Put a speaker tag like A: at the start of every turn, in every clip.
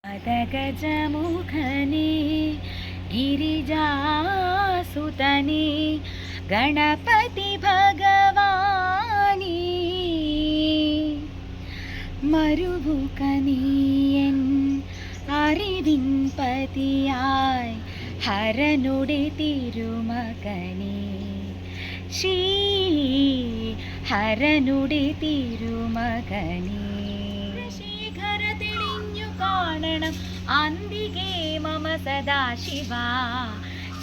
A: ഗജമുഖനേ ഗിരിജാസുതനേ ഗണപതി ഭഗവാനേ മരുവുകനീയൻ അറിവിൻ പതിയായി ഹരനുടെ തിരുമകനേ ശ്രീ ഹരനുടെ തിരുമകനേ ശേഖര തെളിഞ്ഞു കാണണം അന്തികേ മമ സദാശിവ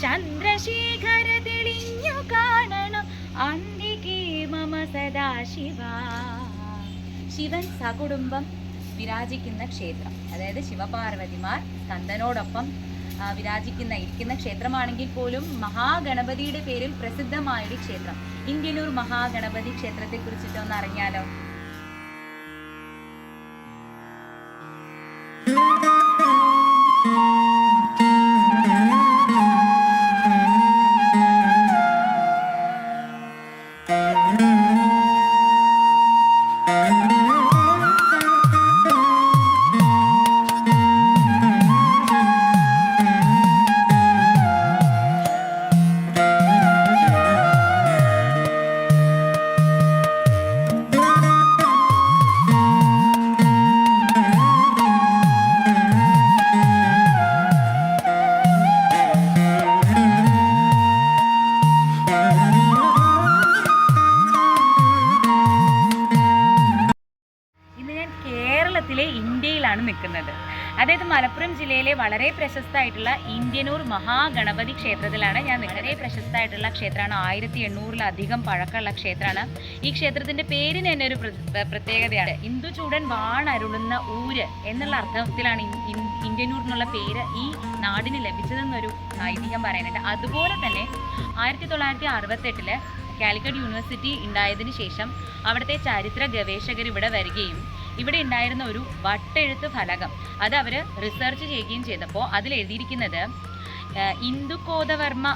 A: ചന്ദ്രശേഖര തെളിഞ്ഞു കാണണം അന്തികേ മമ സദാശിവ. ശിവൻ സകുടുംബം വിരാജിക്കുന്ന ക്ഷേത്രം, അതായത് ശിവപാർവതിമാർ സ്കന്ദനോടൊപ്പം ഇരിക്കുന്ന ക്ഷേത്രമാണെങ്കിൽ പോലും മഹാഗണപതിയുടെ പേരിൽ പ്രസിദ്ധമായൊരു ക്ഷേത്രം. ഇന്ത്യനൂർ മഹാഗണപതി ക്ഷേത്രത്തെ കുറിച്ചിട്ട് ഒന്ന് അറിഞ്ഞാലോ? ഇന്ത്യയിലാണ് നിൽക്കുന്നത്. അതായത് മലപ്പുറം ജില്ലയിലെ വളരെ പ്രശസ്തമായിട്ടുള്ള ഇന്ത്യനൂർ മഹാഗണപതി ക്ഷേത്രത്തിലാണ് ഞാൻ. വളരെ പ്രശസ്തമായിട്ടുള്ള ക്ഷേത്രമാണ്. 1800-ലധികം പഴക്കമുള്ള ക്ഷേത്രമാണ്. ഈ ക്ഷേത്രത്തിന്റെ പേരിന് തന്നെ ഒരു പ്രത്യേകതയാണ്. ഇന്ദുചൂടൻ വാണരുളുന്ന ഊര് എന്നുള്ള അർത്ഥത്തിലാണ് ഇന്ത്യനൂർ എന്നുള്ള പേര് ഈ നാടിന് ലഭിച്ചതെന്നൊരു ഐതിഹ്യം പറയാനുണ്ട്. അതുപോലെ തന്നെ 1968 കാലിക്കറ്റ് യൂണിവേഴ്സിറ്റി ഉണ്ടായതിനു ശേഷം അവിടുത്തെ ചരിത്ര ഗവേഷകർ ഇവിടെ വരികയും ഇവിടെ ഉണ്ടായിരുന്ന ഒരു വട്ടെഴുത്ത് ഫലകം അത് അവർ റിസർച്ച് ചെയ്യുകയും ചെയ്തപ്പോൾ അതിലെഴുതിയിരിക്കുന്നത് ഇന്ദുകോദവർമ്മ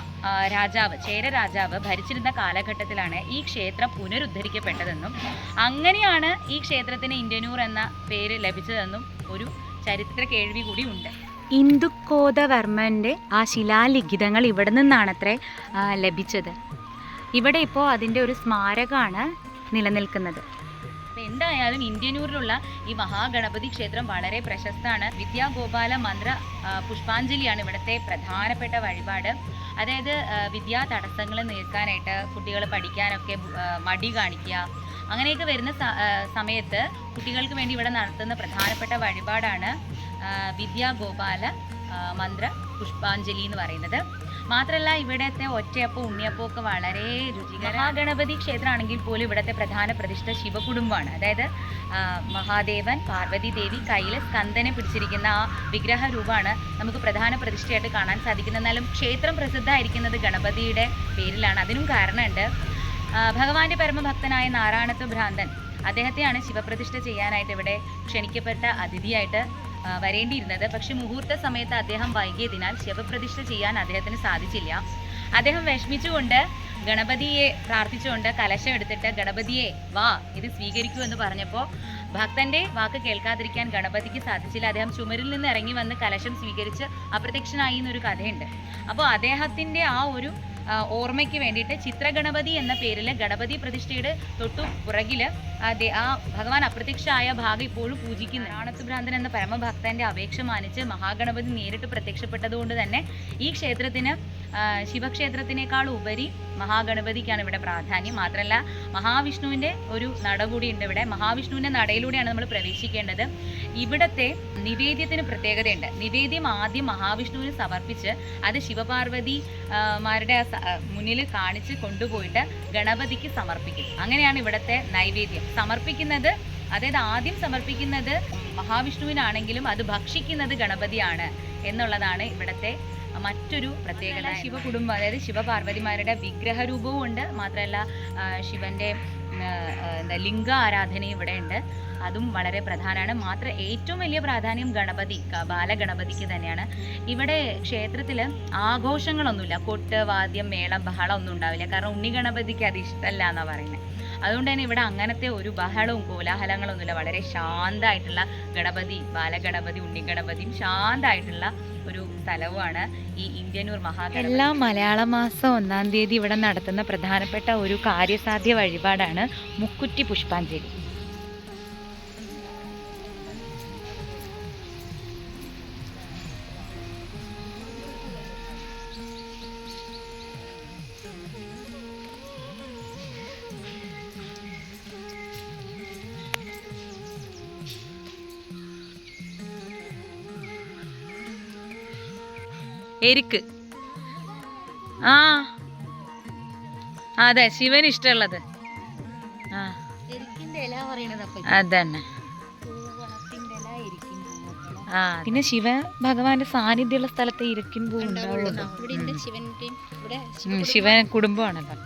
A: രാജാവ്, ചേര രാജാവ് ഭരിച്ചിരുന്ന കാലഘട്ടത്തിലാണ് ഈ ക്ഷേത്രം പുനരുദ്ധരിക്കപ്പെട്ടതെന്നും അങ്ങനെയാണ് ഈ ക്ഷേത്രത്തിന് ഇന്ത്യനൂർ എന്ന പേര് ലഭിച്ചതെന്നും ഒരു ചരിത്ര കേൾവി കൂടി ഉണ്ട്. ഇന്ദുകോദവർമ്മൻ്റെ ആ ശിലാലിഖിതങ്ങൾ ഇവിടെ നിന്നാണത്രേ ലഭിച്ചത്. ഇവിടെ ഇപ്പോൾ അതിൻ്റെ ഒരു സ്മാരകമാണ് നിലനിൽക്കുന്നത്. എന്തായാലും ഇന്ത്യനൂരിലുള്ള ഈ മഹാഗണപതി ക്ഷേത്രം വളരെ പ്രശസ്തമാണ്. വിദ്യാഗോപാല മന്ത്ര പുഷ്പാഞ്ജലിയാണ് ഇവിടുത്തെ പ്രധാനപ്പെട്ട വഴിപാട്. അതായത് വിദ്യാ തടസ്സങ്ങൾ നീക്കാനായിട്ട് കുട്ടികൾ പഠിക്കാനൊക്കെ മടി കാണിക്കുക, അങ്ങനെയൊക്കെ വരുന്ന സമയത്ത് കുട്ടികൾക്ക് വേണ്ടി ഇവിടെ നടത്തുന്ന പ്രധാനപ്പെട്ട വഴിപാടാണ് വിദ്യാഗോപാല മന്ത്ര പുഷ്പാഞ്ജലി എന്ന് പറയുന്നത്. മാത്രമല്ല ഇവിടുത്തെ ഒറ്റയപ്പം ഉണ്ണിയപ്പം ഒക്കെ വളരെ രുചികര. മഹാഗണപതി ക്ഷേത്രമാണെങ്കിൽ പോലും ഇവിടുത്തെ പ്രധാന പ്രതിഷ്ഠ ശിവകുടുംബമാണ്. അതായത് മഹാദേവൻ, പാർവതി ദേവി കയ്യിൽ സ്കന്ദനെ പിടിച്ചിരിക്കുന്ന ആ വിഗ്രഹ രൂപമാണ് നമുക്ക് പ്രധാന പ്രതിഷ്ഠയായിട്ട് കാണാൻ സാധിക്കുന്നത്. എന്നാലും ക്ഷേത്രം പ്രസിദ്ധമായിരിക്കുന്നത് ഗണപതിയുടെ പേരിലാണ്. അതിനും കാരണമുണ്ട്. ഭഗവാന്റെ പരമഭക്തനായ നാരായണത്വ ഭ്രാന്തൻ അദ്ദേഹത്തെയാണ് ശിവപ്രതിഷ്ഠ ചെയ്യാനായിട്ട് ഇവിടെ ക്ഷണിക്കപ്പെട്ട അതിഥിയായിട്ട് വരേണ്ടിയിരുന്നത്. പക്ഷെ മുഹൂർത്ത സമയത്ത് അദ്ദേഹം വൈകിയതിനാൽ ശിവപ്രതിഷ്ഠ ചെയ്യാൻ അദ്ദേഹത്തിന് സാധിച്ചില്ല. അദ്ദേഹം വിഷമിച്ചുകൊണ്ട് ഗണപതിയെ പ്രാർത്ഥിച്ചുകൊണ്ട് കലശം എടുത്തിട്ട് ഗണപതിയെ വാ ഇത് സ്വീകരിക്കൂ എന്ന് പറഞ്ഞപ്പോൾ ഭക്തന്റെ വാക്ക് കേൾക്കാതിരിക്കാൻ ഗണപതിക്ക് സാധിച്ചില്ല. അദ്ദേഹം ചുമരിൽ നിന്ന് ഇറങ്ങി വന്ന് കലശം സ്വീകരിച്ച് അപ്രത്യക്ഷനായി എന്നൊരു കഥയുണ്ട്. അപ്പോൾ അദ്ദേഹത്തിൻ്റെ ആ ഒരു ഓർമ്മയ്ക്ക് വേണ്ടിയിട്ട് ചിത്രഗണപതി എന്ന പേരിൽ ഗണപതി പ്രതിഷ്ഠയുടെ തൊട്ടു പുറകിൽ ആ ഭഗവാൻ അപ്രത്യക്ഷമായ ഭാഗം ഇപ്പോഴും പൂജിക്കുന്നു. നാരായണത്വഭ്രാന്തൻ എന്ന പരമഭക്തന്റെ അപേക്ഷ മാനിച്ച് മഹാഗണപതി നേരിട്ട് പ്രത്യക്ഷപ്പെട്ടതുകൊണ്ട് തന്നെ ഈ ക്ഷേത്രത്തിന് ശിവക്ഷേത്രത്തിനേക്കാൾ ഉപരി മഹാഗണപതിക്കാണ് ഇവിടെ പ്രാധാന്യം. മാത്രമല്ല മഹാവിഷ്ണുവിൻ്റെ ഒരു നട കൂടിയുണ്ട് ഇവിടെ. മഹാവിഷ്ണുവിൻ്റെ നടയിലൂടെയാണ് നമ്മൾ പ്രവേശിക്കേണ്ടത്. ഇവിടത്തെ നിവേദ്യത്തിന് പ്രത്യേകതയുണ്ട്. നിവേദ്യം ആദ്യം മഹാവിഷ്ണുവിന് സമർപ്പിച്ച് അത് ശിവപാർവതിമാരുടെ മുന്നിൽ കാണിച്ച് കൊണ്ടുപോയിട്ട് ഗണപതിക്ക് സമർപ്പിക്കും. അങ്ങനെയാണ് ഇവിടുത്തെ നൈവേദ്യം സമർപ്പിക്കുന്നത്. അതായത് ആദ്യം സമർപ്പിക്കുന്നത് മഹാവിഷ്ണുവിനാണെങ്കിലും അത് ഭക്ഷിക്കുന്നത് ഗണപതിയാണ് എന്നുള്ളതാണ് ഇവിടുത്തെ മറ്റൊരു പ്രത്യേകത. ശിവകുടുംബം, അതായത് ശിവപാർവതിമാരുടെ വിഗ്രഹരൂപവും ഉണ്ട്. മാത്രമല്ല ശിവന്റെ ലിംഗ ആരാധനയും ഇവിടെ ഉണ്ട്. അതും വളരെ പ്രധാനമാണ്. ഏറ്റവും വലിയ പ്രാധാന്യം ബാലഗണപതിക്ക് തന്നെയാണ്. ഇവിടെ ക്ഷേത്രത്തിൽ ആഘോഷങ്ങളൊന്നുമില്ല. കൊട്ട്, വാദ്യം, മേളം, ബഹളം ഒന്നും ഉണ്ടാവില്ല. കാരണം ഉണ്ണി ഗണപതിക്ക് അത് ഇഷ്ടമല്ല എന്നാണ് പറയുന്നത്. അതുകൊണ്ട് തന്നെ ഇവിടെ അങ്ങനത്തെ ഒരു ബഹളവും കോലാഹലങ്ങളൊന്നുമില്ല. വളരെ ശാന്തമായിട്ടുള്ള ഗണപതി, ബാലഗണപതി, ഉണ്ണിഗണപതിയും ശാന്തമായിട്ടുള്ള ഒരു സ്ഥലവുമാണ് ഈ ഇന്ദ്യന്നൂർ മഹാഗണപതി. എല്ലാ മലയാള മാസം 1-ാം തീയതി ഇവിടെ നടത്തുന്ന പ്രധാനപ്പെട്ട ഒരു കാര്യസാധ്യ വഴിപാടാണ് മുക്കുറ്റി പുഷ്പാഞ്ജലി. എരിക്ക്, ആ അതെ, ശിവന് ഇഷ്ടമുള്ളത്. അതന്നെ. പിന്നെ ശിവ ഭഗവാന്റെ സാന്നിധ്യമുള്ള സ്ഥലത്ത് ഇരിക്കും പൂ ഉണ്ടാവുള്ളൂ. ശിവൻ കുടുംബമാണല്ലോ.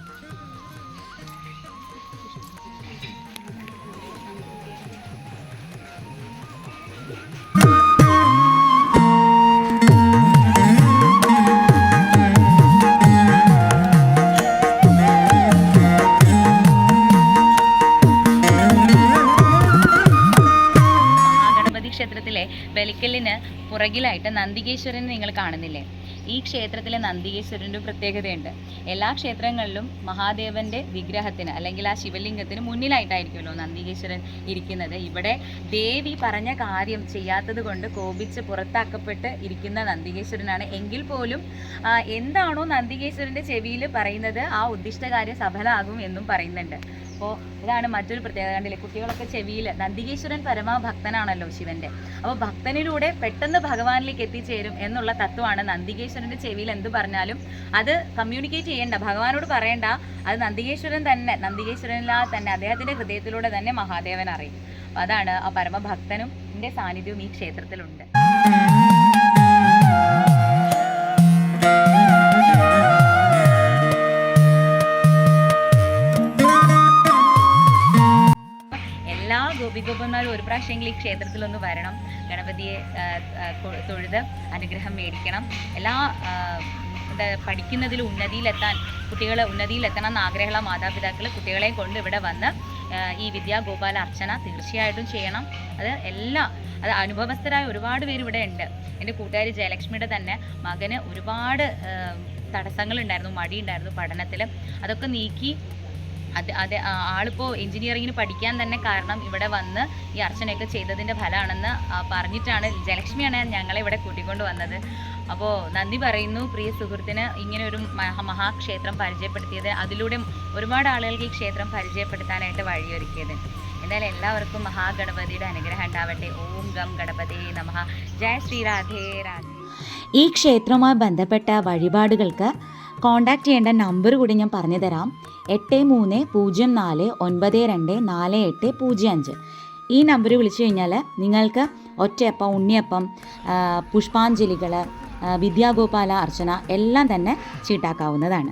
A: ക്ഷേത്രത്തിലെ ബലിക്കലിന് പുറകിലായിട്ട് നന്ദികേശ്വരൻ നിങ്ങൾ കാണുന്നില്ലേ? ഈ ക്ഷേത്രത്തിലെ നന്ദികേശ്വരൻ്റെ പ്രത്യേകതയുണ്ട്. എല്ലാ ക്ഷേത്രങ്ങളിലും മഹാദേവന്റെ വിഗ്രഹത്തിന് അല്ലെങ്കിൽ ആ ശിവലിംഗത്തിന് മുന്നിലായിട്ടായിരിക്കുമല്ലോ നന്ദികേശ്വരൻ ഇരിക്കുന്നത്. ഇവിടെ ദേവി പറഞ്ഞ കാര്യം ചെയ്യാത്തത് കൊണ്ട് കോപിച്ച് പുറത്താക്കപ്പെട്ട് ഇരിക്കുന്ന നന്ദികേശ്വരനാണ്. എങ്കിൽ പോലും എന്താണോ നന്ദികേശ്വരൻ്റെ ചെവിയിൽ പറയുന്നത് ആ ഉദ്ദിഷ്ട കാര്യം സഫലമാകും എന്നും പറയുന്നുണ്ട്. അപ്പോൾ ഇതാണ് മറ്റൊരു പ്രത്യേകത. കണ്ടില്ലേ, കുട്ടികളൊക്കെ ചെവിയിൽ, നന്ദികേശ്വരൻ പരമഭക്തനാണല്ലോ ശിവന്റെ. അപ്പോൾ ഭക്തനിലൂടെ പെട്ടെന്ന് ഭഗവാനിലേക്ക് എത്തിച്ചേരും എന്നുള്ള തത്വമാണ്. നന്ദികേശ്വരന്റെ ചെവിയിൽ എന്ത് പറഞ്ഞാലും അത് കമ്മ്യൂണിക്കേറ്റ് ചെയ്യേണ്ട, ഭഗവാനോട് പറയേണ്ട, അത് നന്ദികേശ്വരൻ തന്നെ, നന്ദികേശ്വരനിലാ തന്നെ അദ്ദേഹത്തിന്റെ ഹൃദയത്തിലൂടെ തന്നെ മഹാദേവൻ അറിയും. അതാണ് ആ പരമഭക്തനും സാന്നിധ്യവും ഈ ക്ഷേത്രത്തിലുണ്ട്. ഗോപിഗോപന്മാർ ഒരു പ്രാവശ്യമെങ്കിലും ഈ ക്ഷേത്രത്തിലൊന്ന് വരണം, ഗണപതിയെ തൊഴുത് അനുഗ്രഹം മേടിക്കണം. എല്ലാ പഠിക്കുന്നതിൽ ഉന്നതിയിലെത്താൻ, കുട്ടികൾ ഉന്നതിയിലെത്തണം എന്ന് ആഗ്രഹമുള്ള മാതാപിതാക്കൾ കുട്ടികളെ കൊണ്ട് ഇവിടെ വന്ന് ഈ വിദ്യാഗോപാല അർച്ചന തീർച്ചയായിട്ടും ചെയ്യണം. അത് അനുഭവസ്ഥരായ ഒരുപാട് പേര് ഇവിടെ ഉണ്ട്. എൻ്റെ കൂട്ടുകാരി ജയലക്ഷ്മിയുടെ തന്നെ മകന് ഒരുപാട് തടസ്സങ്ങളുണ്ടായിരുന്നു, മടിയുണ്ടായിരുന്നു പഠനത്തിൽ. അതൊക്കെ നീക്കി അതെ ആളിപ്പോൾ എഞ്ചിനീയറിങ്ങിന് പഠിക്കാൻ തന്നെ കാരണം ഇവിടെ വന്ന് ഈ അർച്ചനയൊക്കെ ചെയ്തതിൻ്റെ ഫലമാണെന്ന് പറഞ്ഞിട്ടാണ് ജയലക്ഷ്മിയാണ് ഞങ്ങളെ ഇവിടെ കൂട്ടിക്കൊണ്ട് വന്നത്. അപ്പോൾ നന്ദി പറയുന്നു പ്രിയ സുഹൃത്തിന് ഇങ്ങനെ ഒരു മഹാക്ഷേത്രം പരിചയപ്പെടുത്തിയത്, അതിലൂടെ ഒരുപാട് ആളുകൾക്ക് ഈ ക്ഷേത്രം പരിചയപ്പെടുത്താനായിട്ട് വഴിയൊരുക്കിയത്. എന്തായാലും എല്ലാവർക്കും മഹാഗണപതിയുടെ അനുഗ്രഹം ഉണ്ടാവട്ടെ. ഓം ഗം ഗണപതേ നമഃ. ജയ ശ്രീ രാധേ രാധേ.
B: ഈ ക്ഷേത്രവുമായി ബന്ധപ്പെട്ട വഴിപാടുകൾക്ക് കോൺടാക്റ്റ് ചെയ്യേണ്ട നമ്പർ കൂടി ഞാൻ പറഞ്ഞു തരാം. 8304924805. ഈ നമ്പർ വിളിച്ചു കഴിഞ്ഞാൽ നിങ്ങൾക്ക് ഒറ്റയപ്പം, ഉണ്ണിയപ്പം, പുഷ്പാഞ്ജലികൾ, വിദ്യാഗോപാല അർച്ചന എല്ലാം തന്നെ ചീട്ടാക്കാവുന്നതാണ്.